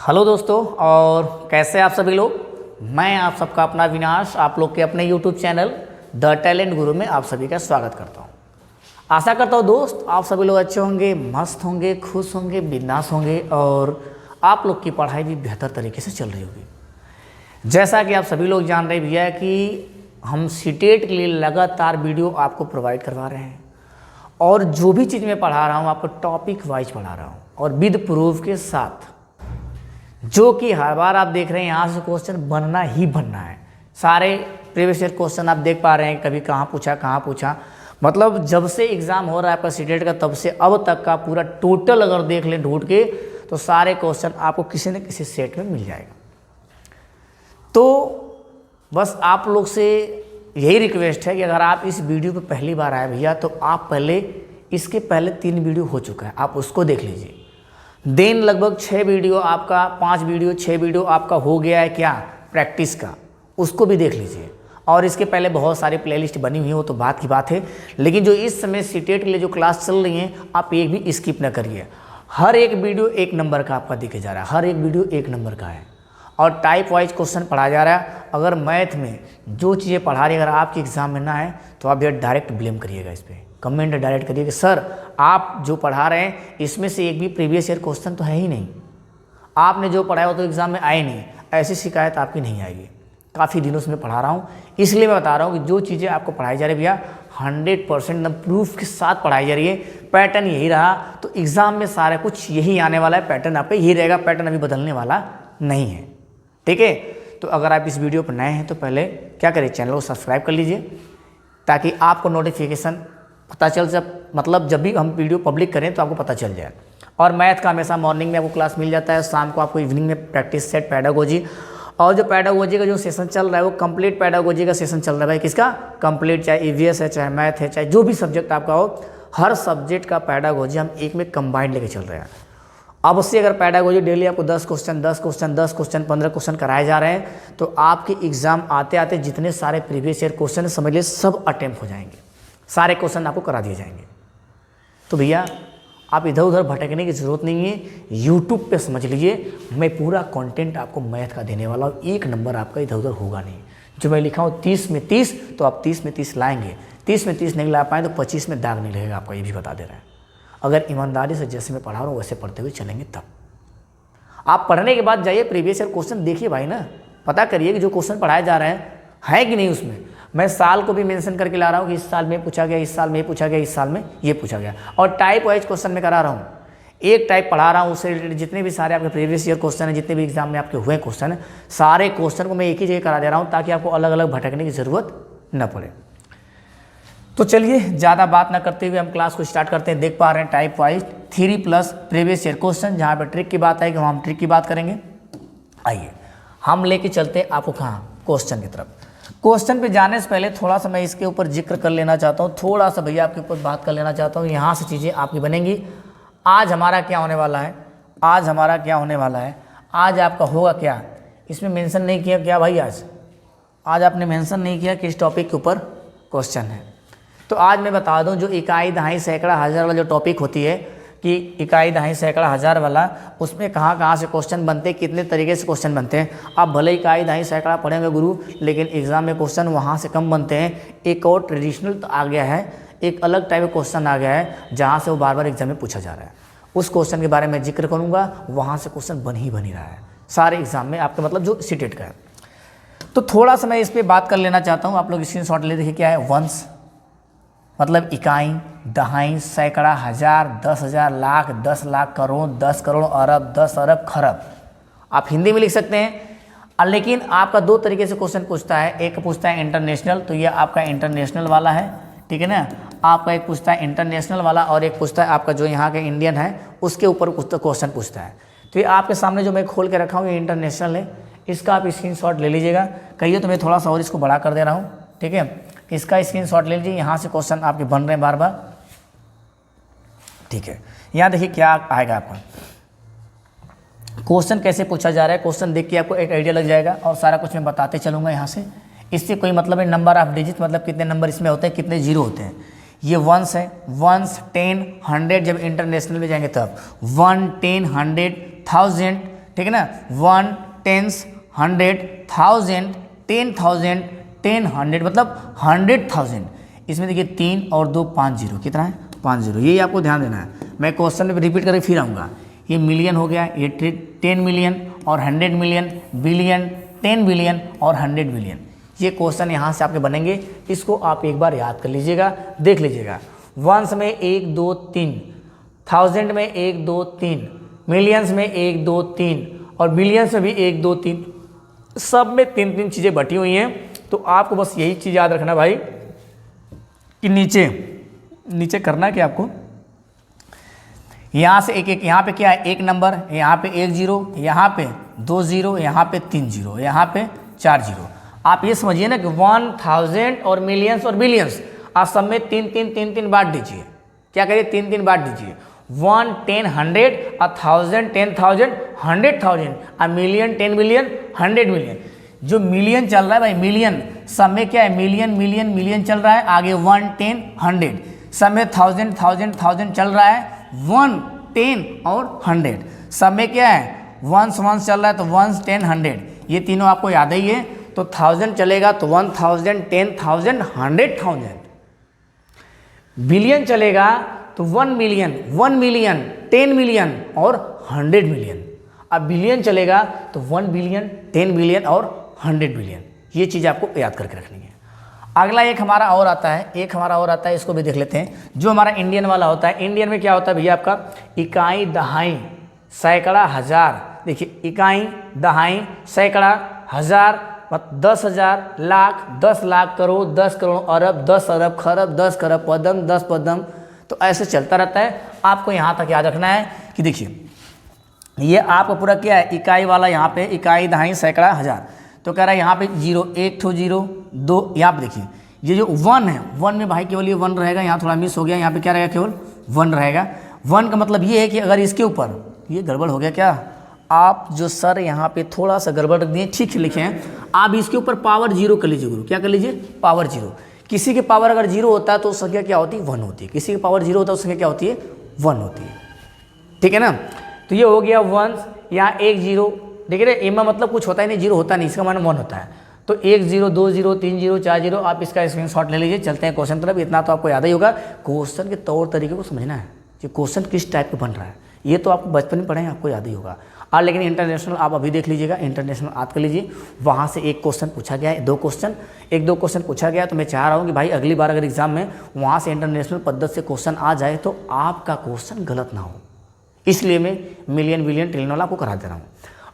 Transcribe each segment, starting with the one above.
Hello दोस्तों, और कैसे आप सभी लोग। मैं आप सबका अपना विनाश आप लोग के अपने यूट्यूब चैनल द टैलेंट गुरु में आप सभी का स्वागत करता हूं। आशा करता हूं दोस्त आप सभी लोग अच्छे होंगे, मस्त होंगे, खुश होंगे, बिंदास होंगे और आप लोग की पढ़ाई भी बेहतर तरीके से चल रही होगी। जैसा कि आप सभी लोग जान रहे भैया कि हम सीटेट के लिए लगातार वीडियो आपको प्रोवाइड करवा रहे हैं और जो भी चीज़ मैं पढ़ा रहा हूँ आपको टॉपिक वाइज पढ़ा रहा हूँ और विद प्रूफ के साथ, जो कि हर बार आप देख रहे हैं यहाँ से क्वेश्चन बनना ही बनना है। सारे प्रीवियस ईयर क्वेश्चन आप देख पा रहे हैं, कभी कहाँ पूछा, मतलब जब से एग्ज़ाम हो रहा है आपका सीटेट का तब से अब तक का पूरा टोटल अगर देख लें ढूंढ के तो सारे क्वेश्चन आपको किसी न किसी सेट में मिल जाएगा। तो बस आप लोग से यही रिक्वेस्ट है कि अगर आप इस वीडियो पर पहली बार आए भैया तो आप पहले इसके पहले 3 वीडियो हो चुका है, आप उसको देख लीजिए। देन लगभग 6 वीडियो आपका 5 वीडियो 6 वीडियो आपका हो गया है क्या प्रैक्टिस का, उसको भी देख लीजिए। और इसके पहले बहुत सारी प्लेलिस्ट बनी हुई है, वो तो बात की बात है, लेकिन जो इस समय सीटेट के लिए जो क्लास चल रही हैं आप एक भी स्किप ना करिए। हर एक वीडियो 1 नंबर का आपका दिखे जा रहा है, हर एक वीडियो 1 नंबर का है और टाइप वाइज क्वेश्चन पढ़ाया जा रहा है। अगर मैथ में जो चीज़ें पढ़ा रही अगर आपके एग्जाम में ना है तो आप भैया डायरेक्ट ब्लेम करिएगा, इस पर कमेंट डायरेक्ट करिए कि सर आप जो पढ़ा रहे हैं इसमें से एक भी प्रीवियस ईयर क्वेश्चन तो है ही नहीं, आपने जो पढ़ाया वो तो एग्जाम में आए नहीं। ऐसी शिकायत आपकी नहीं आएगी। काफ़ी दिनों से मैं पढ़ा रहा हूँ, इसलिए मैं बता रहा हूँ कि जो चीज़ें आपको पढ़ाई जा रही है भैया 100% प्रूफ के साथ पढ़ाई जा रही है। पैटर्न यही रहा तो एग्ज़ाम में सारा कुछ यही आने वाला है, पैटर्न आपका यही रहेगा, पैटर्न अभी बदलने वाला नहीं है। ठीक है, तो अगर आप इस वीडियो पर नए हैं तो पहले क्या करें, चैनल को सब्सक्राइब कर लीजिए ताकि आपको नोटिफिकेशन पता चल मतलब जब भी हम वीडियो पब्लिक करें तो आपको पता चल जाए। और मैथ का हमेशा मॉर्निंग में आपको क्लास मिल जाता है, शाम को आपको इवनिंग में प्रैक्टिस सेट पैडागोजी, और जो पैडागोजी का जो सेशन चल रहा है वो कंप्लीट पैडागोजी का सेशन चल रहा है भाई। किसका कंप्लीट, चाहे ईवीएस है, चाहे मैथ है, चाहे जो भी सब्जेक्ट आपका हो, हर सब्जेक्ट का पैडागोजी हम एक में कंबाइंड लेके चल रहे हैं। अब उससे अगर पैडागोजी डेली आपको 10 क्वेश्चन 15 क्वेश्चन कराए जा रहे हैं तो आपके एग्जाम आते आते जितने सारे प्रीवियस ईयर क्वेश्चन समझ लिए सब अटेम्प्ट हो जाएंगे, सारे क्वेश्चन आपको करा दिए जाएंगे। तो भैया आप इधर उधर भटकने की ज़रूरत नहीं है, यूट्यूब पे समझ लीजिए मैं पूरा कंटेंट आपको मैथ का देने वाला हूँ, 1 नंबर आपका इधर उधर होगा नहीं। जो मैं लिखा हूँ 30 में 30 तो आप 30 में 30 लाएंगे, 30 में 30 नहीं ला पाए तो 25 में दाग नहीं लगेगा आपका, ये भी बता दे रहा है। अगर ईमानदारी से जैसे मैं पढ़ा रहा हूँ वैसे पढ़ते हुए चलेंगे तब। आप पढ़ने के बाद जाइए प्रीवियस ईयर क्वेश्चन देखिए भाई ना, पता करिए कि जो क्वेश्चन पढ़ाए जा रहे हैं है कि नहीं उसमें। मैं साल को भी मेंशन करके ला रहा हूँ कि इस साल में पूछा गया, इस साल में ये पूछा गया, इस साल में ये पूछा गया। और टाइप वाइज क्वेश्चन मैं करा रहा हूँ, एक टाइप पढ़ा रहा हूँ, उससे रिलेटेड जितने भी सारे आपके प्रीवियस ईयर क्वेश्चन है, जितने भी एग्जाम में आपके हुए क्वेश्चन है, सारे क्वेश्चन को मैं एक ही जगह करा दे रहा हूँ ताकि आपको अलग अलग भटकने की ज़रूरत न पड़े। तो चलिए ज़्यादा बात ना करते हुए हम क्लास को स्टार्ट करते हैं। देख पा रहे हैं type wise 3+ previous year question, जहाँ पे ट्रिक की बात आएगी वहाँ हम ट्रिक की बात करेंगे। आइए हम लेके चलते हैं आपको कहाँ, क्वेश्चन की तरफ। क्वेश्चन पे जाने से पहले थोड़ा सा मैं इसके ऊपर जिक्र कर लेना चाहता हूँ, थोड़ा सा भैया आपके ऊपर बात कर लेना चाहता हूँ, यहाँ से चीज़ें आपकी बनेंगी। आज हमारा क्या होने वाला है, आज हमारा क्या होने वाला है, आज आपका होगा क्या, इसमें मेंशन नहीं किया क्या भाई, आज आपने मेंशन नहीं किया किस टॉपिक के ऊपर क्वेश्चन है। तो आज मैं बता दूं जो इकाई दहाई सैकड़ा हज़ार वाला जो टॉपिक होती है कि इकाई दहाई सैकड़ा हज़ार वाला, उसमें कहाँ कहाँ से क्वेश्चन बनते हैं, कितने तरीके से क्वेश्चन बनते हैं। आप भले इकाई दहाई सैकड़ा पढ़ेंगे गुरु, लेकिन एग्जाम में क्वेश्चन वहाँ से कम बनते हैं। एक और ट्रेडिशनल तो आ गया है, एक अलग टाइप का क्वेश्चन आ गया है जहाँ से वो बार बार एग्जाम में पूछा जा रहा है। उस क्वेश्चन के बारे में जिक्र करूँगा, वहाँ से क्वेश्चन बन ही रहा है सारे एग्जाम में आपका, मतलब जो सीटेट का है। तो थोड़ा सा मैं इस पर बात कर लेना चाहता हूँ, आप लोग स्क्रीनशॉट ले देखिए। क्या है वंश, मतलब इकाई, दहाई, सैकड़ा, हज़ार, 10,000, लाख, 10 लाख, करोड़, 10 करोड़, अरब, 10 अरब, खरब। आप हिंदी में लिख सकते हैं, लेकिन आपका 2 तरीके से क्वेश्चन पूछता है। एक पूछता है इंटरनेशनल, तो ये आपका इंटरनेशनल वाला है, ठीक है ना। आपका एक पूछता है इंटरनेशनल वाला और एक पूछता है आपका जो यहाँ का इंडियन है उसके ऊपर क्वेश्चन पूछता है। तो ये आपके सामने जो मैं खोल के रखा हूँ ये इंटरनेशनल है, इसका आप स्क्रीनशॉट ले लीजिएगा। कहिए तो मैं थोड़ा सा और इसको बड़ा कर दे रहा हूँ, ठीक है। इसका स्क्रीनशॉट ले लीजिए, यहाँ से क्वेश्चन आपके बन रहे हैं बार बार, ठीक है। यहाँ देखिए क्या आएगा आपका क्वेश्चन, कैसे पूछा जा रहा है। क्वेश्चन देख के आपको एक आइडिया लग जाएगा और सारा कुछ मैं बताते चलूँगा यहाँ से। इससे कोई मतलब है नंबर ऑफ डिजिट, मतलब कितने नंबर इसमें होते हैं, कितने जीरो होते हैं। ये वंस है, वंस, 10, 100, जब इंटरनेशनल में जाएंगे तब 1, 10, 100, 1000, ठीक है ना, 1 10 100 1000 10,000 10 100 मतलब 100,000। इसमें देखिए 3 और 2 5 जीरो, कितना है 5 जीरो, यही आपको ध्यान देना है। मैं क्वेश्चन में रिपीट करके फिर आऊँगा। ये मिलियन हो गया, ये 10 मिलियन और 100 मिलियन, बिलियन, 10 बिलियन और 100 बिलियन। ये क्वेश्चन यहाँ से आपके बनेंगे, इसको आप एक बार याद कर लीजिएगा, देख लीजिएगा। वंस में 1 2 3, थाउजेंड में 1 2 3, मिलियंस में 1 2 3 और बिलियंस में भी 1 2 3, सब में 3 3 चीज़ें बटी हुई हैं। तो आपको बस यही चीज़ याद रखना भाई कि नीचे नीचे करना है कि आपको यहाँ से एक एक, यहाँ पे क्या है 1 नंबर, यहाँ पे 1 जीरो, यहाँ पे 2 जीरो, यहाँ पे 3 जीरो, यहाँ पे 4 जीरो। आप ये समझिए ना कि 1000 और मिलियंस और बिलियंस आप सब में 3 3 3 3 बांट दीजिए। क्या करिए 3 3 बांट दीजिए। 1 10 100, 1000 10,000 100,000, a मिलियन 10 मिलियन 100 मिलियन। जो मिलियन चल रहा है भाई, मिलियन सब में क्या है मिलियन मिलियन मिलियन चल रहा है, आगे 1 10 100, सब में 1000 1000 1000 चल रहा है, 1 10 और 100, सब में क्या है वंस वंस चल रहा है तो 1 10 100, ये तीनों आपको याद ही है। तो 1000 चलेगा तो 1000 10,000 100,000, बिलियन चलेगा तो 1 मिलियन 1 मिलियन 10 मिलियन और 100 मिलियन। अब बिलियन चलेगा तो 1 बिलियन 10 बिलियन और 100 बिलियन। ये चीज़ आपको याद करके रखनी है। अगला एक हमारा और आता है, इसको भी देख लेते हैं। जो हमारा इंडियन वाला होता है, इंडियन में क्या होता है भैया आपका इकाई दहाई सैकड़ा हज़ार। देखिए इकाई दहाई सैकड़ा हज़ार, 10,000 लाख, 10 लाख करोड़, 10 करोड़ अरब, 10 अरब खरब, 10 खरब पदम, 10 पदम, तो ऐसे चलता रहता है। आपको यहाँ तक याद रखना है कि देखिए ये आपका पूरा क्या है इकाई वाला, यहाँ पे इकाई दहाई सैकड़ा हज़ार, तो कह रहा है यहाँ पे 0 1 ठो 0 2, यहाँ पे देखिए ये जो 1 है, 1 में भाई केवल ये 1 रहेगा, यहाँ थोड़ा मिस हो गया, यहाँ पे क्या रहेगा केवल 1 रहेगा। 1 का मतलब ये है कि अगर इसके ऊपर ये गड़बड़ हो गया क्या, आप जो सर यहाँ पे थोड़ा सा गड़बड़ रख दिए, ठीक लिखे हैं, आप इसके ऊपर पावर 0 कर लीजिए गुरु, क्या कर लीजिए पावर 0। किसी के पावर अगर 0 होता है तो संख्या क्या होती है 1 होती है, किसी के पावर 0 होता है तो संख्या क्या होती है 1 होती है, ठीक है ना। तो ये हो गया 1, यहाँ 1 0, देखिए ना इमा मतलब कुछ होता ही नहीं, 0 होता नहीं, इसका मान 1 होता है। तो 1 0 2 0 3 0 4 0, आप इसका स्क्रीनशॉट ले लीजिए। चलते हैं क्वेश्चन तरफ। इतना तो आपको याद ही होगा, क्वेश्चन के तौर तरीके को समझना है कि क्वेश्चन किस टाइप का बन रहा है, ये तो आपको बचपन में पढ़े हैं, आपको याद ही होगा। और लेकिन इंटरनेशनल आप अभी देख लीजिएगा, इंटरनेशनल याद कर लीजिए, वहाँ से एक क्वेश्चन पूछा गया है, 2 क्वेश्चन पूछा गया। तो मैं चाह रहा हूँ कि भाई अगली बार अगर एग्जाम में वहाँ से इंटरनेशनल पद्धति से क्वेश्चन आ जाए तो आपका क्वेश्चन गलत ना हो, इसलिए मैं मिलियन बिलियन ट्रिलियन वाला आपको करा दे रहा हूँ।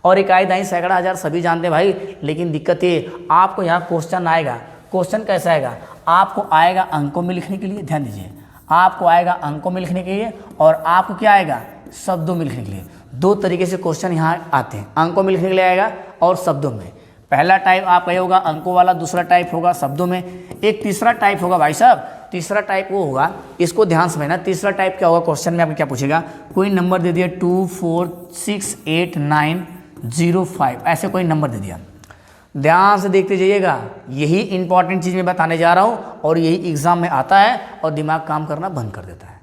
और इकाई दहाई सैकड़ा हज़ार सभी जानते हैं भाई, लेकिन दिक्कत ये आपको यहाँ क्वेश्चन आएगा। क्वेश्चन कैसा आएगा, आपको आएगा अंकों में लिखने के लिए, ध्यान दीजिए, आपको आएगा अंकों में लिखने के लिए और आपको क्या आएगा शब्दों में लिखने के लिए। 2 तरीके से क्वेश्चन यहाँ आते हैं, अंकों में लिखने के लिए आएगा और शब्दों में। पहला टाइप आपका ये होगा अंकों वाला, दूसरा टाइप होगा शब्दों में, एक तीसरा टाइप होगा भाई साहब, तीसरा टाइप वो होगा, इसको ध्यान समझना। तीसरा टाइप क्या होगा, क्वेश्चन में आपको क्या पूछेगा, कोई नंबर दे दिया 2 4 6 8 9 0 5, ऐसे कोई नंबर दे दिया, ध्यान से देखते जाइएगा। यही इंपॉर्टेंट चीज़ मैं बताने जा रहा हूँ और यही एग्जाम में आता है और दिमाग काम करना बंद कर देता है,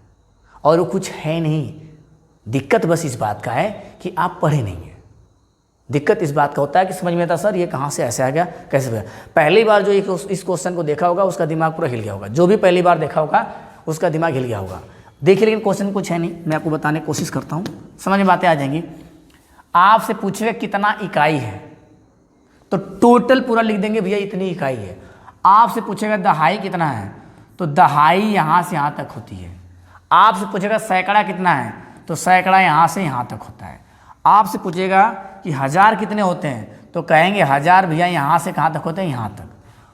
और वो कुछ है नहीं। दिक्कत बस इस बात का है कि आप पढ़े नहीं हैं। दिक्कत इस बात का होता है कि समझ में आता सर ये कहाँ से ऐसे आ गया, कैसे गया। पहली बार जो इस क्वेश्चन को देखा होगा उसका दिमाग पूरा हिल गया होगा, जो भी पहली बार देखा होगा उसका दिमाग हिल गया होगा। देखिए लेकिन क्वेश्चन कुछ है नहीं, मैं आपको बताने की कोशिश करता हूँ, समझ में बातें आ जाएंगी। आपसे पूछेगा कितना इकाई है, तो टोटल पूरा लिख देंगे भैया इतनी इकाई है। आपसे पूछेगा दहाई कितना है, तो दहाई यहाँ से यहाँ तक होती है। आपसे पूछेगा सैकड़ा कितना है, तो सैकड़ा यहाँ से यहाँ तक होता है। आपसे पूछेगा कि 1000 कितने होते हैं, तो कहेंगे 1000 भैया यहाँ से कहाँ तक होते हैं, यहाँ तक।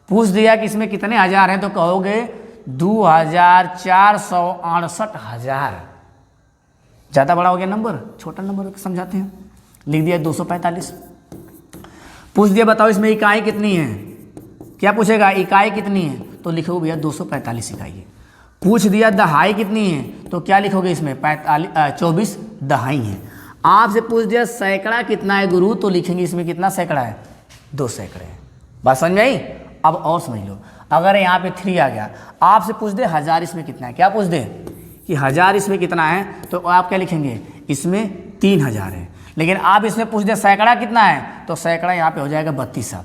पूछ दिया कि इसमें कितने हज़ार हैं, तो कहोगे 2468,000। ज़्यादा बड़ा हो गया नंबर, छोटा नंबर समझाते हैं, लिख दिया 245। पूछ दिया बताओ इसमें इकाई कितनी है, क्या पूछेगा इकाई कितनी है, तो लिखोगे भैया 245 इकाई है। पूछ दिया दहाई कितनी है, तो क्या लिखोगे इसमें 24 दहाई है। आपसे पूछ दिया सैकड़ा कितना है गुरु, तो लिखेंगे इसमें कितना सैकड़ा है, 2 सैकड़े है। बात समझ में आई। अब और समझ लो, अगर यहाँ पे 3 आ गया, आपसे पूछ दे 1000 इसमें कितना है, क्या पूछ दे कि 1000 इसमें कितना है, तो आप क्या लिखेंगे इसमें 3000 है। लेकिन आप इसमें पूछ दे सैकड़ा कितना है, तो सैकड़ा यहाँ पे हो जाएगा 32 साहब।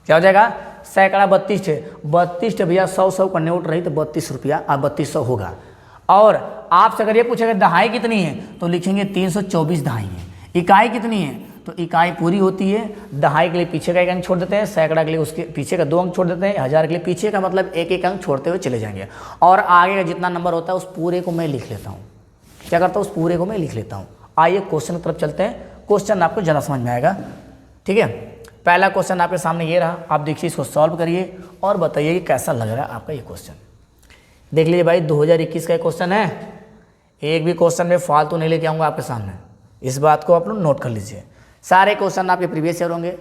क्या हो जाएगा, सैकड़ा 32 है। 32 भैया 100 का नोट रही तो 32 रुपया 3200 होगा। और आपसे अगर ये पूछेगा दहाई कितनी है, तो लिखेंगे 324 दहाई है। इकाई कितनी है, तो इकाई पूरी होती है। दहाई के लिए पीछे का एक अंक छोड़ देते हैं, सैकड़ा के लिए उसके पीछे का 2 अंक छोड़ देते हैं, 1000 के लिए पीछे का मतलब एक एक अंक छोड़ते हुए चले जाएंगे। और आगे का जितना नंबर होता है उस पूरे को मैं लिख लेता हूँ। क्या करता हूँ, उस पूरे को मैं लिख लेता हूँ। आइए क्वेश्चन की तरफ चलते हैं, क्वेश्चन आपको ज़्यादा समझ में आएगा। ठीक है, पहला क्वेश्चन आपके सामने ये रहा, आप देखिए इसको सॉल्व करिए और बताइए कि कैसा लग रहा है आपका ये क्वेश्चन। देख लीजिए भाई 2021 का क्वेश्चन है, एक भी क्वेश्चन में फालतू नहीं लेके आऊँगा आपके सामने, इस बात को आप लोग नोट कर लीजिए। सारे क्वेश्चन आपके प्रीवियस ईयर होंगे।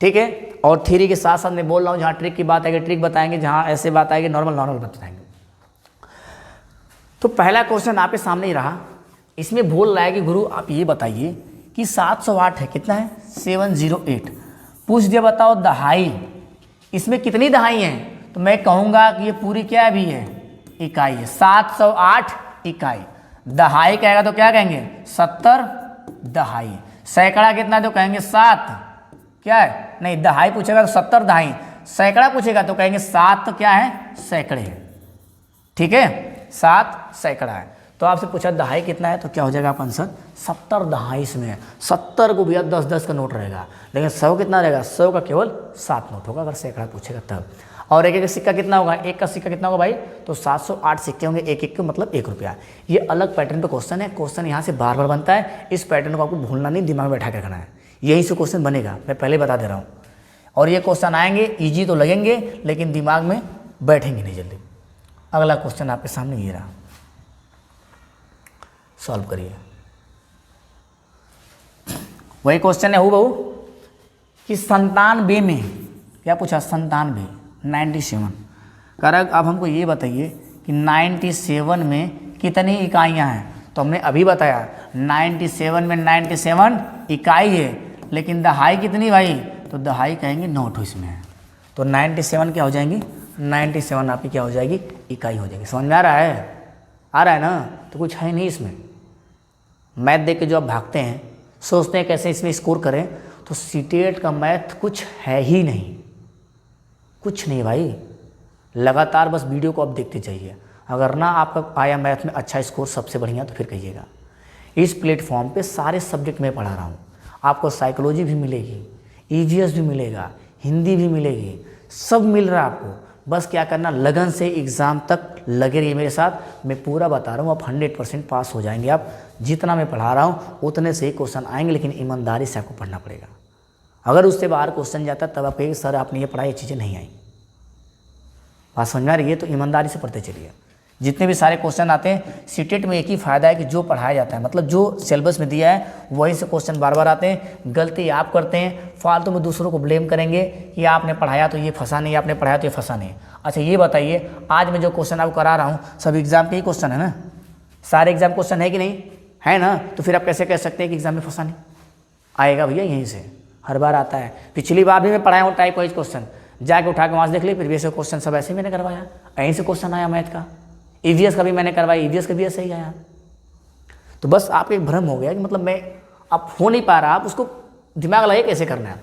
ठीक है, और थ्योरी के साथ साथ मैं बोल रहा हूँ, जहाँ ट्रिक की बात आएगी ट्रिक बताएंगे, जहाँ ऐसे बात आएगी नॉर्मल बताएंगे। तो पहला क्वेश्चन आपके सामने ही रहा, इसमें बोल रहा है कि गुरु आप ये बताइए कि 708 है, कितना है 708। पूछ दिया बताओ दहाई, इसमें कितनी दहाई हैं, तो मैं कहूँगा कि ये पूरी क्या भी है, इकाई है। 708 इकाई। दहाई कहेगा तो क्या कहेंगे 70 दहाई। सैकड़ा कितना है तो कहेंगे 7, क्या है नहीं, दहाई पूछेगा तो 70 दहाई। सैकड़ा पूछेगा तो कहेंगे 7 तो क्या है सैकड़े है। ठीक है, 7 सैकड़ा है। तो आपसे पूछा दहाई कितना है, तो क्या हो जाएगा आप आंसर 70 दहाई। इसमें 70 को भैया 10-10 का नोट रहेगा, लेकिन 100 कितना रहेगा, 100 का केवल 7 नोट होगा अगर सैकड़ा पूछेगा तब। और एक एक सिक्का कितना होगा, एक का सिक्का कितना होगा भाई, तो 708 सिक्के होंगे, एक एक के मतलब 1 रुपया। ये अलग पैटर्न पे क्वेश्चन है, क्वेश्चन यहाँ से बार बार बनता है। इस पैटर्न को आपको भूलना नहीं, दिमाग में बैठा के रखना है, यही से क्वेश्चन बनेगा, मैं पहले बता दे रहा हूँ। और ये क्वेश्चन आएंगे ईजी तो लगेंगे, लेकिन दिमाग में बैठेंगे नहीं जल्दी। अगला क्वेश्चन आपके सामने ये रहा, सॉल्व करिए। वही क्वेश्चन है हूबहू कि 97 में क्या पूछा, 97 97 करक। अब हमको ये बताइए कि 97 में कितनी इकाइयां हैं, तो हमने अभी बताया 97 में 97 इकाई है, लेकिन दहाई कितनी भाई, तो दहाई कहेंगे 9 इसमें है। तो 97 क्या हो जाएंगी, 97 आपकी क्या हो जाएगी, इकाई हो जाएगी। समझ में आ रहा है ना, तो कुछ है नहीं इसमें। मैथ देख के जो आप भागते हैं, सोचते हैं कैसे इसमें स्कोर करें, तो सीटेट का मैथ कुछ है ही नहीं, कुछ नहीं भाई। लगातार बस वीडियो को आप देखते जाइए। अगर ना आपका आया मैथ में अच्छा स्कोर सबसे बढ़िया, तो फिर कहिएगा। इस प्लेटफॉर्म पे सारे सब्जेक्ट मैं पढ़ा रहा हूँ, आपको साइकोलॉजी भी मिलेगी, ईवीएस भी मिलेगा, हिंदी भी मिलेगी, सब मिल रहा है आपको। बस क्या करना, लगन से एग्ज़ाम तक लगे रहिए मेरे साथ। मैं पूरा बता रहा हूँ, आप 100% पास हो जाएंगे। आप जितना मैं पढ़ा रहा हूँ उतने से ही क्वेश्चन आएंगे, लेकिन ईमानदारी से आपको पढ़ना पड़ेगा। अगर उससे बाहर क्वेश्चन जाता है तब आप कहेंगे सर आपने ये पढ़ाई, ये चीज़ें नहीं आई। बात समझ में आ रही है, तो ईमानदारी से पढ़ते चलिए। जितने भी सारे क्वेश्चन आते हैं सीटेट में एक ही फ़ायदा है कि जो पढ़ाया जाता है, मतलब जो सिलेबस में दिया है वही से क्वेश्चन बार बार आते हैं। गलती आप करते हैं, फालतू में दूसरों को ब्लेम करेंगे कि आपने पढ़ाया तो ये फंसा नहीं, आपने पढ़ाया तो ये फंसा नहीं। अच्छा ये बताइए, आज मैं जो क्वेश्चन आपको करा रहा हूँ सब एग्जाम के ही क्वेश्चन है ना, सारे एग्जाम क्वेश्चन है कि नहीं है ना, तो फिर आप कैसे कह सकते हैं कि एग्जाम में फंसा नहीं आएगा। भैया यहीं से हर बार आता है। पिछली बार भी मैं पढ़ाया हूँ टाइप वाइज क्वेश्चन, जाके उठा के वहाँ से देख ली, प्रीवियस क्वेश्चन सब ऐसे ही मैंने करवाया, यहीं से क्वेश्चन आया मैथ का। ईवीएस का भी मैंने करवाया, ईवीएस का भी ऐसे ही आया। तो बस आपको एक भ्रम हो गया कि मतलब मैं अब हो नहीं पा रहा, आप उसको दिमाग लगाइए कैसे करना है।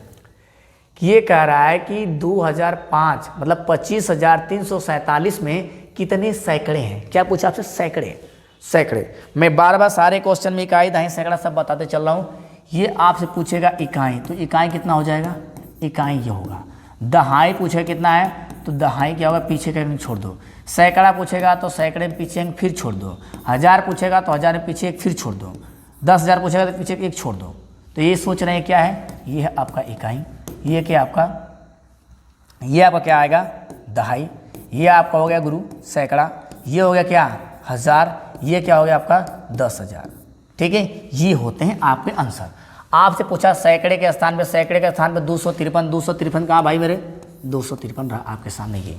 कि ये कह रहा है कि 2005 मतलब 25,347 में कितने सैकड़े हैं। क्या पूछा आपसे, सैकड़े। मैं बार बार सारे क्वेश्चन में इकाई दहाई सैकड़ा सब बताते चल रहा हूँ। ये आपसे पूछेगा इकाई, तो इकाई कितना हो जाएगा, इकाई ये होगा। दहाई पूछेगा कितना है, तो दहाई क्या होगा, पीछे का एक छोड़ दो। सैकड़ा पूछेगा तो सैकड़े में पीछे एक फिर छोड़ दो। 1000 पूछेगा तो 1000 में पीछे एक फिर छोड़ दो। 10,000 पूछेगा तो पीछे एक छोड़ दो। तो ये सोच रहे हैं क्या है, ये है आपका इकाई, ये क्या आपका, ये आपका क्या आएगा दहाई, ये आपका हो गया गुरु सैकड़ा, ये हो गया क्या 1000, ये क्या हो गया आपका 10,000। ठीक है, ये होते हैं आपके आंसर। आपसे पूछा सैकड़े के स्थान पे 253 कहाँ भाई मेरे, 253 रहा आपके सामने। ये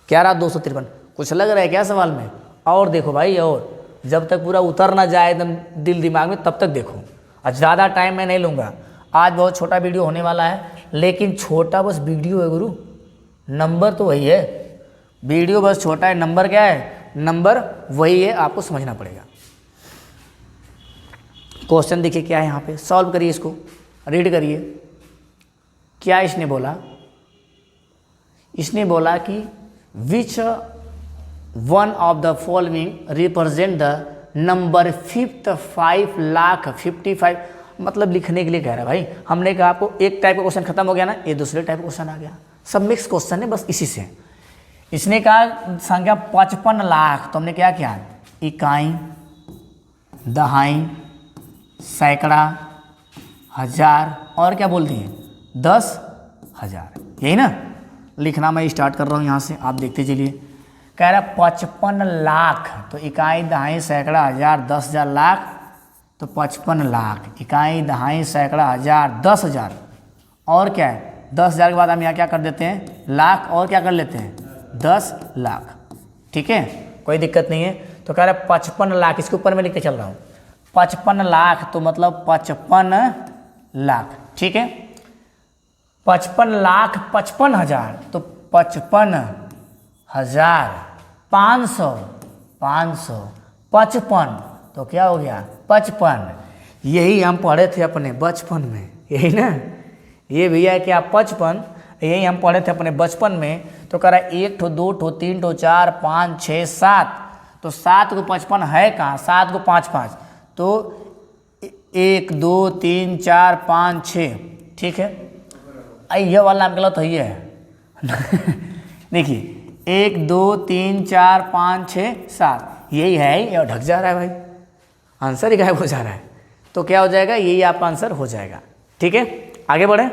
क्या रहा 253, कुछ लग रहा है क्या सवाल में, और देखो भाई, और जब तक पूरा उतर ना जाए एकदम दिल दिमाग में तब तक देखो। आज ज़्यादा टाइम मैं नहीं लूँगा, आज बहुत छोटा वीडियो होने वाला है, लेकिन छोटा बस वीडियो है गुरु, नंबर तो वही है। वीडियो बस छोटा है, नंबर क्या है, नंबर वही है, आपको समझना पड़ेगा। क्वेश्चन देखिए क्या है यहाँ पे, सॉल्व करिए इसको, रीड करिए। क्या इसने बोला, इसने बोला कि which one of the following represent the number 5,55,55, मतलब लिखने के लिए कह रहा है भाई। हमने कहा आपको एक टाइप का क्वेश्चन खत्म हो गया ना, ये दूसरे टाइप का क्वेश्चन आ गया, सब मिक्स क्वेश्चन है बस इसी से। इसने कहा संख्या 55 लाख, तो हमने क्या किया, इकाई, दहाई, सैकड़ा, हजार और क्या बोल दिए 10,000, यही ना। लिखना मैं स्टार्ट कर रहा हूँ यहाँ से, आप देखते चलिए। कह रहा 55 लाख, तो इकाई, दहाई, सैकड़ा, हजार, 10,000 लाख, तो 55 लाख, इकाई, दहाई, सैकड़ा, हजार, 10,000 और क्या है 10,000 के बाद हम यहाँ क्या कर देते हैं लाख, और क्या कर लेते हैं 10 लाख। ठीक है, कोई दिक्कत नहीं है। तो कह रहा 55 लाख, इसके ऊपर मैं लिखते चल रहा हूँ 55 लाख, तो मतलब 55 लाख। ठीक है, 55 लाख 55 हजार, तो 55,500, 555, तो क्या हो गया 55। यही हम पढ़े थे अपने बचपन में, यही ना, ये भैया क्या 55, यही हम पढ़े थे अपने बचपन में। तो कह रहा 1 ठो 2 ठो 3 ठो 4 5 6 7, तो 7 को 55 है कहाँ, 7 को 5 5, तो 1 2 3 4 5 6। ठीक है, ये वाला नाम गलत है ये देखिए 1 2 3 4 5 6 7, यही है, ये ढक जा रहा है भाई, आंसर ही गायब हो जा रहा है। तो क्या हो जाएगा, यही आपका आंसर हो जाएगा। ठीक है, आगे बढ़े।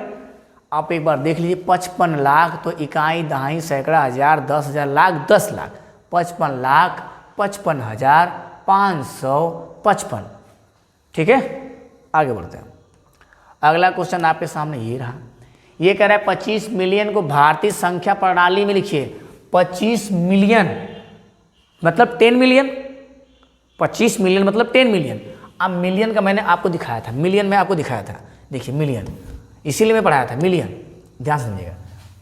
आप एक बार देख लीजिए 55 लाख, तो इकाई, दहाई, सैकड़ा, हजार, 10,000 लाख, 10 लाख, 55 लाख 55,555। ठीक है, आगे बढ़ते हैं। अगला क्वेश्चन आपके सामने ये रहा, ये कह रहा है 25 मिलियन को भारतीय संख्या प्रणाली में लिखिए। 25 मिलियन मतलब 10 मिलियन, 25 मिलियन मतलब 10 मिलियन। अब मिलियन का मैंने आपको दिखाया था, मिलियन में आपको दिखाया था, देखिए मिलियन, इसीलिए मैं पढ़ाया था मिलियन, ध्यान समझिएगा।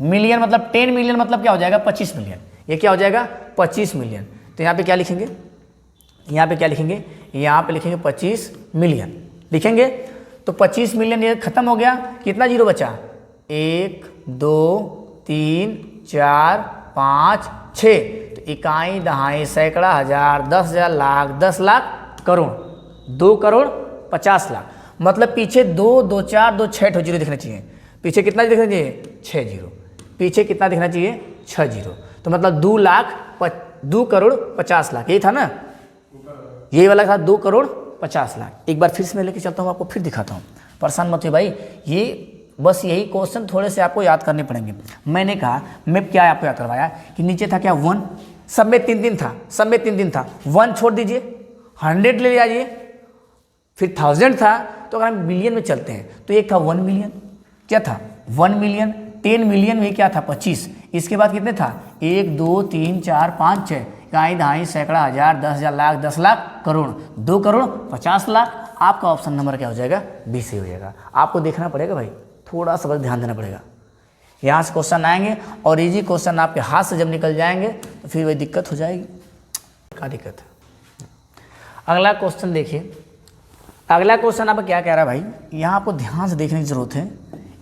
मिलियन मतलब 10 मिलियन मतलब क्या हो जाएगा 25 मिलियन, ये क्या हो जाएगा 25 मिलियन। तो यहाँ पे क्या लिखेंगे, यहाँ पे क्या लिखेंगे, यहाँ पे लिखेंगे 25 मिलियन लिखेंगे। तो 25 मिलियन ये खत्म हो गया, कितना जीरो बचा, 1 2 3 4 5 6, तो इकाई, दहाई, सैकड़ा, हजार, 10,000 लाख, 10 लाख, करोड़, 2 करोड़ 50 लाख। मतलब पीछे 2 2 4 2 6 ठो जीरो दिखना चाहिए, पीछे कितना दिखना चाहिए 6 जीरो, पीछे कितना दिखना चाहिए 6 जीरो, तो मतलब 2 करोड़ 50 लाख, यही था ना, यही वाला था 2 करोड़ 50 लाख। एक बार फिर से मैं लेके चलता हूँ, आपको फिर दिखाता हूँ, परेशान मत हो भाई, ये बस यही क्वेश्चन थोड़े से आपको याद करने पड़ेंगे। मैंने कहा मैं क्या आपको याद करवाया कि नीचे था क्या 1, सब में 3 था, सब में 3 था, 1 छोड़ दीजिए, 100 ले आइए, फिर 1000 था, तो अगर हम मिलियन में चलते हैं तो एक था 1 मिलियन, क्या था 1 मिलियन, 10 मिलियन में क्या था 25, इसके बाद कितने था 1 2 3 4 5 6, इकाई, दहाई, सैकड़ा, हजार, 10,000 लाख, 10 लाख, करोड़, 2 करोड़ 50 लाख। आपका ऑप्शन नंबर क्या हो जाएगा, बी से हो जाएगा। आपको देखना पड़ेगा भाई, थोड़ा सा बस ध्यान देना पड़ेगा, यहाँ से क्वेश्चन आएंगे और इजी क्वेश्चन आपके हाथ से जब निकल जाएंगे तो फिर वही दिक्कत हो जाएगी, क्या दिक्कत है। अगला क्वेश्चन देखिए, अगला क्वेश्चन आपका क्या कह रहा है भाई, यहाँ आपको ध्यान से देखने की जरूरत है।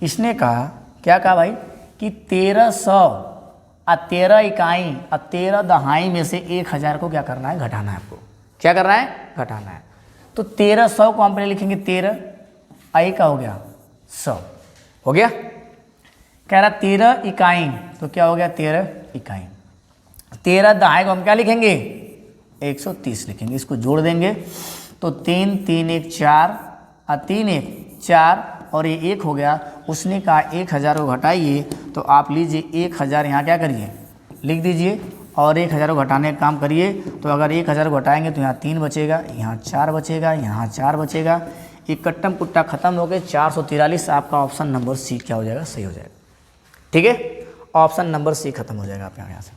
इसने कहा, क्या कहा भाई कि 1300 और 13 इकाई और 13 दहाई में से 1000 को क्या करना है, घटाना है। आपको क्या करना है, घटाना है। तो 1300 को हम पहले लिखेंगे 13, आई का हो गया 100, हो गया। कह रहा 13 इकाई, तो क्या हो गया 13 इकाई, 13 दहाई को हम क्या लिखेंगे 130 लिखेंगे, इसको जोड़ देंगे तो 3 3 1 4 और 3 1 4 और ये 1 हो गया। उसने कहा 1000 को घटाइए, तो आप लीजिए 1000 यहाँ क्या करिए लिख दीजिए और 1000 को घटाने का काम करिए। तो अगर 1000 को घटाएंगे तो यहाँ 3 बचेगा, यहाँ 4 बचेगा, यहाँ 4 बचेगा, एक कट्टम पुट्टा खत्म हो गए 443। आपका ऑप्शन नंबर सी क्या हो जाएगा, सही हो जाएगा। ठीक है, ऑप्शन नंबर सी खत्म हो जाएगा आप यहाँ से।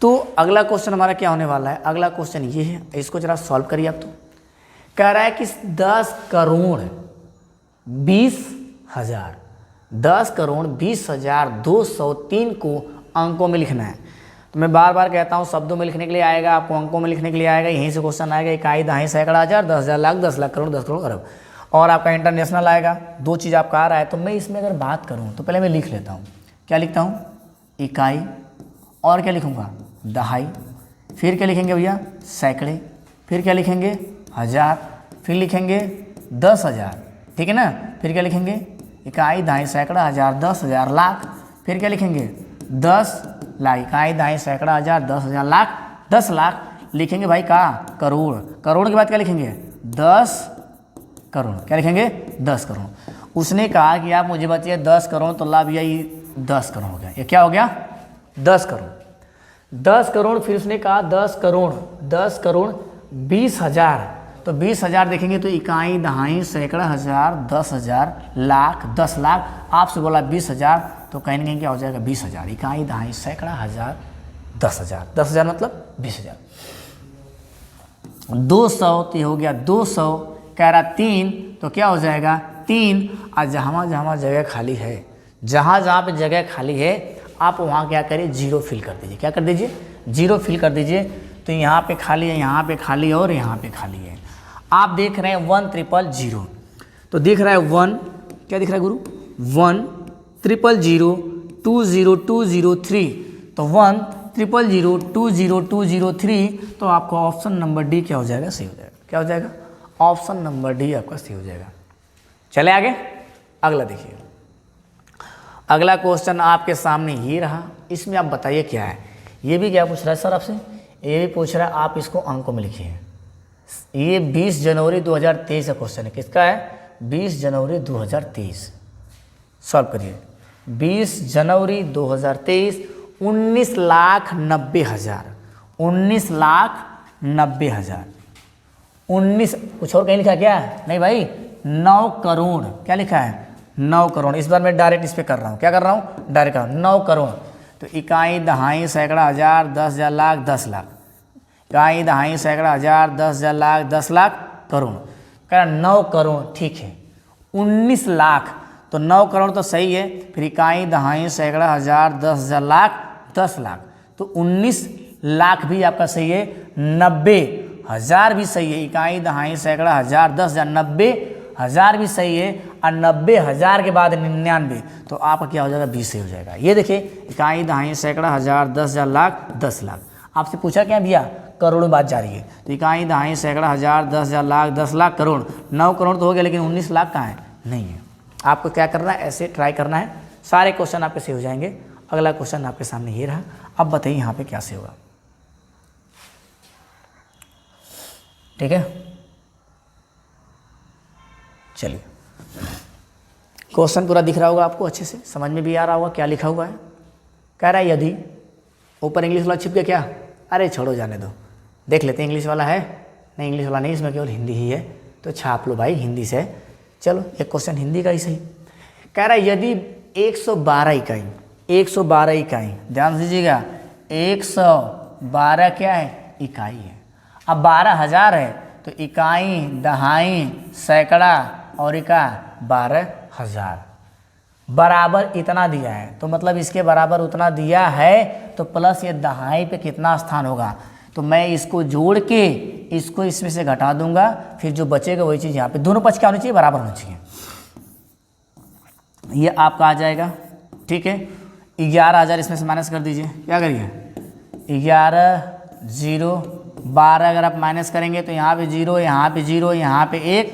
तो अगला क्वेश्चन हमारा क्या होने वाला है, अगला क्वेश्चन ये है, इसको जरा सॉल्व करिए आप। तो कह रहा है कि 10 करोड़ 20,000 203 को अंकों में लिखना है। तो मैं बार बार कहता हूँ शब्दों में लिखने के लिए आएगा, आपको अंकों में लिखने के लिए आएगा, यहीं से क्वेश्चन आएगा। इकाई, दहाई, सैकड़ा, हजार, 10,000, लाख, 10 लाख, करोड़, 10 करोड़, अरब। और आपका इंटरनेशनल आएगा। दो चीज़ आपका आ रहा है। तो मैं इसमें अगर बात करूँ तो पहले मैं लिख लेता हूँ। क्या लिखता हूँ? इकाई, और क्या लिखूँगा? दहाई। फिर क्या लिखेंगे भैया? सैकड़े। फिर क्या लिखेंगे? हजार। फिर लिखेंगे 10,000, ठीक है ना। फिर क्या लिखेंगे? इकाई, दहाई, सैकड़ा, हजार, 10,000, लाख। फिर क्या लिखेंगे? 10 लाख। इकाई, दहाई, सैकड़ा, हजार, 10,000, लाख, 10 लाख। लिखेंगे भाई का? करोड़। करोड़ के बाद क्या लिखेंगे? 10 करोड़। क्या लिखेंगे? 10 करोड़। उसने कहा कि आप मुझे बताइए 10 करोड़, तो ला भैया ये 10 करोड़ हो गया। ये क्या हो गया? 10 करोड़। 10 करोड़। फिर उसने कहा 10 करोड़, 10 करोड़ 20,000। तो 20,000 देखेंगे तो इकाई, दहाई, सैकड़ा, हजार, 10,000, लाख, 10 लाख। आपसे बोला 20,000, तो कहेंगे क्या हो जाएगा? 20,000। इकाई, दहाई, सैकड़ा, हजार, 10,000। 10,000 मतलब 20,000। 200 तो ये हो गया 200। कह रहा 3, तो क्या हो जाएगा? 3। और जहाँ जहाँ जगह खाली है, जहाँ जहाँ पे जगह खाली है, आप वहाँ क्या करिए? जीरो फिल कर दीजिए। क्या कर दीजिए? जीरो फिल कर दीजिए। तो यहाँ पे खाली है, यहाँ पे खाली है, और यहाँ पे खाली है। आप देख रहे हैं 1,000,000, तो दिख रहा है 1, क्या दिख रहा है गुरु? 1,000,000, 20203। तो 1,000,00203। तो आपका ऑप्शन नंबर डी क्या हो जाएगा? सही हो जाएगा। क्या हो जाएगा? ऑप्शन नंबर डी आपका सही हो जाएगा। चले आगे, अगला देखिए। अगला क्वेश्चन आपके सामने ये रहा। इसमें आप बताइए क्या है। ये भी क्या पूछ रहा है सर आपसे? ये भी पूछ रहा है, आप इसको अंकों में लिखिए। ये 20 जनवरी 2023 का क्वेश्चन है। किसका है? 20 जनवरी 2023। सॉल्व करिए। 20 जनवरी 2023, 19,90,000। 19,90,000। 19, कुछ और कहीं लिखा क्या? नहीं भाई, 9 करोड़। क्या लिखा है? 9 करोड़। इस बार मैं डायरेक्ट इस पर कर रहा हूँ। क्या कर रहा हूँ? डायरेक्ट कर रहा हूँ। 9 करोड़। तो इकाई, दहाई, सैकड़ा, हजार, 10,000, लाख, 10 लाख। इकाई, दहाई, सैकड़ा, हजार, 10,000, लाख, 10 लाख, करोड़। कह रहा 9 करोड़, ठीक है। 19 लाख, तो 9 करोड़ तो सही है। फिर इकाई, दहाई, सैकड़ा, हजार, 10,000, लाख, 10 लाख। तो 19 लाख भी आपका सही है। 90,000 भी सही है। इकाई, दहाई, सैकड़ा, हजार, 10,000, 90,000 भी सही है। और 90,000 के बाद 99, तो आपका क्या हो जाएगा? 20 सही हो जाएगा। ये देखिए, इकाई, दहाई, सैकड़ा, हजार, 10,000, लाख, 10 लाख। आपसे पूछा क्या भैया? करोड़ में बात जा रही है। तो इकाई, दहाई, सैकड़ा, हजार, 10,000, लाख, 10 लाख, करोड़। 9 करोड़ तो हो गया, लेकिन 19 लाख कहाँ है? नहीं है। आपको क्या करना है? ऐसे ट्राई करना है। सारे क्वेश्चन आपके सही हो जाएंगे। अगला क्वेश्चन आपके सामने ये रहा। अब बताइए यहाँ पे क्या से होगा। ठीक है, चलिए। क्वेश्चन पूरा दिख रहा होगा आपको, अच्छे से समझ में भी आ रहा होगा क्या लिखा हुआ है। कह रहा है यदि, ऊपर इंग्लिश वाला छिप गया क्या? अरे छोड़ो, जाने दो। देख लेते हैं इंग्लिश वाला है। नहीं, इंग्लिश वाला नहीं, इसमें केवल हिंदी ही है। तो छाप लो भाई, हिंदी से। चलो, एक क्वेश्चन हिंदी का ही सही। कह रहा है यदि 112 इकाई, 112 इकाई, ध्यान दीजिएगा, 112 क्या है? इकाई है। अब 12,000 है, तो इकाई, दहाई, सैकड़ा और इका 12,000 बराबर इतना दिया है। तो मतलब इसके बराबर उतना दिया है, तो प्लस ये दहाई पे कितना स्थान होगा? तो मैं इसको जोड़ के इसको इसमें से घटा दूंगा। फिर जो बचेगा वही चीज़ यहाँ पे, दोनों पक्ष क्या होनी चाहिए? बराबर होना चाहिए। ये आपका आ जाएगा, ठीक है। 11,000 इसमें से माइनस कर दीजिए। क्या करिए? 11, 0, 12 अगर आप माइनस करेंगे तो यहाँ पे 0, यहाँ पे 0, यहाँ पे 1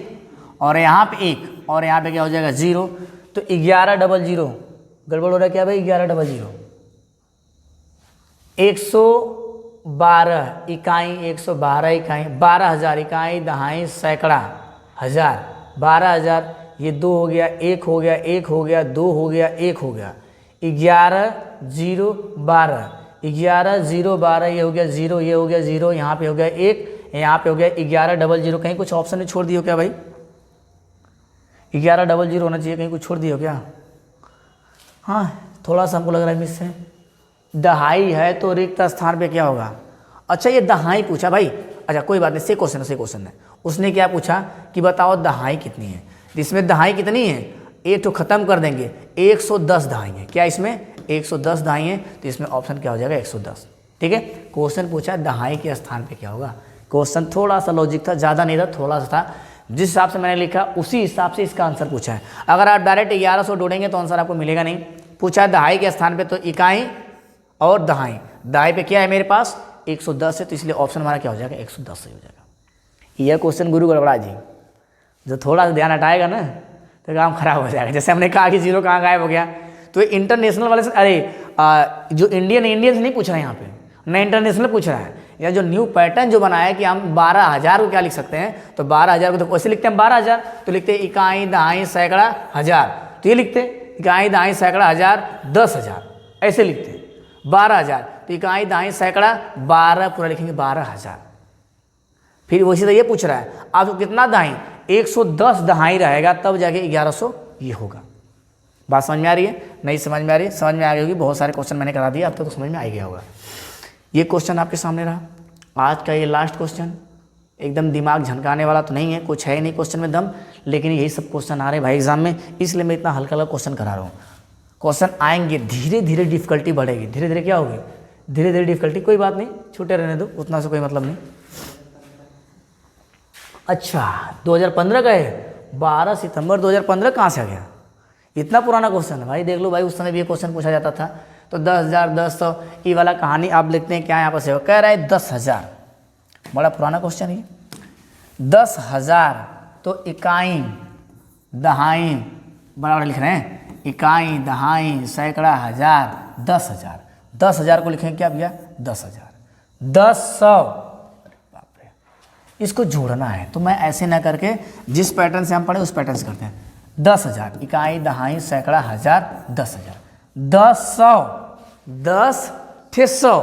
और यहाँ पे 1 और यहाँ पे क्या हो जाएगा? 0। तो 11,000 गड़बड़ हो रहा है क्या भाई? 11,000 112 इकाई, 112 इकाई, 12,000 इकाई, दहाई, सैकड़ा, हजार, 12,000। ये 2 हो गया, 1 हो गया, 1 हो गया, 2 हो गया, 1 हो गया। 11,012, 11,012, ये हो गया 0, ये हो गया 0, यहाँ पे हो गया 1, यहाँ पे हो गया 11,000। कहीं कुछ ऑप्शन में छोड़ दियो क्या भाई? 11,000 होना चाहिए, कहीं कुछ छोड़ दियो क्या? हाँ, थोड़ा सा हमको लग रहा है मिस है। दहाई है तो रिक्त स्थान पे क्या होगा? अच्छा, ये दहाई पूछा भाई। अच्छा कोई बात नहीं, से क्वेश्चन है। उसने क्या पूछा कि बताओ दहाई कितनी है। इसमें दहाई कितनी है? एक तो खत्म कर देंगे, 110 दहाई है। क्या इसमें 110 दहाई है? तो इसमें ऑप्शन क्या हो जाएगा? 110। ठीक है। क्वेश्चन पूछा दहाई के स्थान पे क्या होगा। क्वेश्चन थोड़ा सा लॉजिक था, ज़्यादा नहीं था, थोड़ा सा था। जिस हिसाब से मैंने लिखा उसी हिसाब से इसका आंसर पूछा है। अगर आप डायरेक्ट 1100 ढूंढेंगे तो आंसर आपको मिलेगा नहीं। पूछा है दहाई के स्थान पे, तो इकाई और दहाई। दहाई पे क्या है मेरे पास 110 है, तो इसलिए ऑप्शन हमारा क्या हो जाएगा 110 सही हो जाएगा। यह क्वेश्चन गुरु गड़बड़ा जी, जो थोड़ा सा ध्यान हटाएगा ना तो काम खराब हो जाएगा। जैसे हमने कहा कि जीरो कहाँ गायब हो गया, तो इंटरनेशनल वाले से, अरे जो इंडियन से नहीं पूछ रहे हैं यहाँ पे, न इंटरनेशनल पूछ रहा है। या जो न्यू पैटर्न जो बनाया है कि हम 12,000 को क्या लिख सकते हैं, तो 12,000 को तो कैसे लिखते हैं 12,000, तो लिखते हैं इकाई दहाई सैकड़ा हजार, तो ये लिखते हैं इकाई दहाई सैकड़ा हजार 10,000, ऐसे लिखते हैं 12,000, तो इकाई दहाई सैकड़ा 12 पूरा लिखेंगे 12,000। फिर वैसे तो ये पूछ रहा है आपको कितना दहाई, 110 दहाई रहेगा तब जाके 1100 ये होगा। बात समझ में आ रही है? नहीं समझ में आ रही है? समझ में आ गई होगी, बहुत सारे क्वेश्चन मैंने करा दिए, अब तक तो समझ में आ गया होगा। ये क्वेश्चन आपके सामने रहा आज का, ये लास्ट क्वेश्चन। एकदम दिमाग झनकाने वाला तो नहीं है, कुछ है नहीं क्वेश्चन में दम, लेकिन यही सब क्वेश्चन आ रहे हैं भाई एग्जाम में, इसलिए मैं इतना हल्का हल्का क्वेश्चन करा रहा हूँ। क्वेश्चन आएंगे, धीरे धीरे डिफिकल्टी बढ़ेगी, धीरे धीरे क्या होगी, धीरे धीरे डिफिकल्टी। कोई बात नहीं, छूटे रहने दो, उतना से कोई मतलब नहीं। अच्छा 2015 का है, 12 सितंबर 2015 कहाँ से आ गया, इतना पुराना क्वेश्चन है भाई। देख लो भाई, उस समय भी ये क्वेश्चन पूछा जाता था। तो 10,000 1000 ये वाला कहानी आप लिखते हैं क्या यहाँ पर से कह रहा है 10,000, बड़ा पुराना क्वेश्चन है। 10,000 तो इकाई दहाई बड़ा बड़ा लिख रहे हैं, इकाई दहाई सैकड़ा हजार 10,000। 10,000 को लिखेंगे क्या भैया 10,000, 10,000। इसको जोड़ना है तो मैं ऐसे ना करके जिस पैटर्न से हम पढ़े उस पैटर्न से करते हैं। 10,000 इकाई दहाई सैकड़ा हजार 10,000, 10 फिर 100।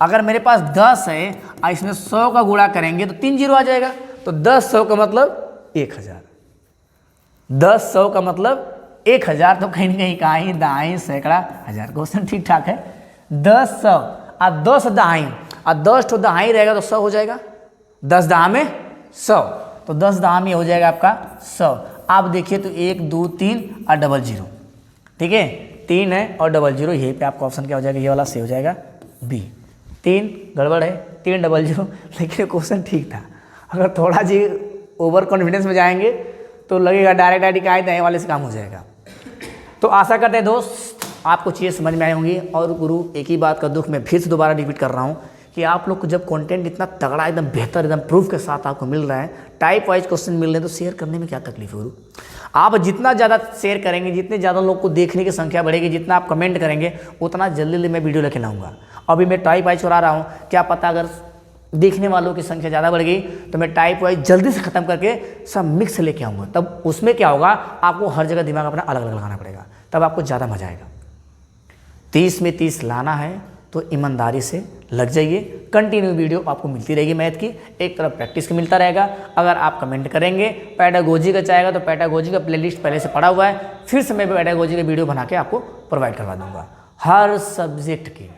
अगर मेरे पास 10 है और इसमें 100 का गुणा करेंगे तो 3 जीरो आ जाएगा, तो 10,100 का मतलब 1,000, 10,100 का मतलब 1,000। तो कहीं ना कहीं इकाई दहाई सैकड़ा हजार, क्वेश्चन ठीक ठाक है। 10,100 और 10 दहाई और 10 तो दहाई रहेगा तो 100 हो जाएगा, 10 दहा में 100, तो 10 दहा में हो जाएगा आपका 100। आप देखिए तो 1 2 3 और डबल जीरो, ठीक है 3 है और डबल जीरो, यहीं पे आपका ऑप्शन क्या हो जाएगा, ये वाला से हो जाएगा बी। 3 गड़बड़ है, 3 डबल जीरो, लेकिन क्वेश्चन ठीक था। अगर थोड़ा जी ओवर कॉन्फिडेंस में जाएंगे तो लगेगा डायरेक्ट इकाई दहाई वाले से काम हो जाएगा। तो आशा करते हैं दोस्त आपको चीज़ें समझ में आई होंगी। और गुरु एक ही बात का दुख मैं फिर से दोबारा रिपीट कर रहा हूँ कि आप लोग को जब कंटेंट इतना तगड़ा एकदम बेहतर एकदम प्रूफ के साथ आपको मिल रहा है, टाइप वाइज क्वेश्चन मिल रहे हैं, तो शेयर करने में क्या तकलीफ है गुरु। आप जितना ज़्यादा शेयर करेंगे, जितने ज़्यादा लोग को देखने की संख्या बढ़ेगी, जितना आप कमेंट करेंगे, उतना जल्दी मैं वीडियो लेके लाऊंगा। अभी मैं टाइप वाइज करा रहा हूँ, क्या पता अगर देखने वालों की संख्या ज़्यादा बढ़ गई तो मैं टाइप वाइज जल्दी से ख़त्म करके सब मिक्स लेके आऊँगा। तब उसमें क्या होगा, आपको हर जगह दिमाग अपना अलग अलग लगाना पड़ेगा, तब आपको ज़्यादा मजा आएगा। 30 में 30 लाना है तो ईमानदारी से लग जाइए। कंटिन्यू वीडियो आपको मिलती रहेगी मैथ की, एक तरफ प्रैक्टिस का मिलता रहेगा। अगर आप कमेंट करेंगे पैडागोजी का चाहेगा तो पैडागोजी का प्लेलिस्ट पहले से पड़ा हुआ है, फिर से मैं पैडागोजी का वीडियो बना के आपको प्रोवाइड करवा दूंगा हर सब्जेक्ट की,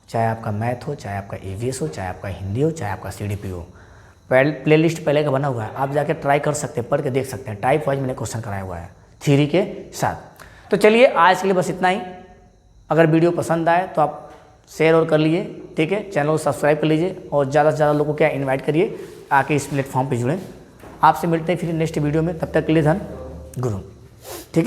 चाहे आपका मैथ हो, चाहे आपका EVS हो, चाहे आपका हिंदी हो, चाहे आपका CDP हो। प्लेलिस्ट पहले का बना हुआ है, आप जाके ट्राई कर सकते हैं, पढ़ के देख सकते हैं। टाइप वाइज मैंने क्वेश्चन कराया हुआ है थ्योरी के साथ। तो चलिए आज के लिए बस इतना ही। अगर वीडियो पसंद आए तो आप शेयर और कर लीजिए, ठीक है। चैनल को सब्सक्राइब कर लीजिए और ज़्यादा से ज़्यादा लोगों को क्या इनवाइट करिए आके इस प्लेटफॉर्म पे जुड़ें। आपसे मिलते हैं फिर नेक्स्ट वीडियो में, तब तक के लिए धन गुरु, ठीक है।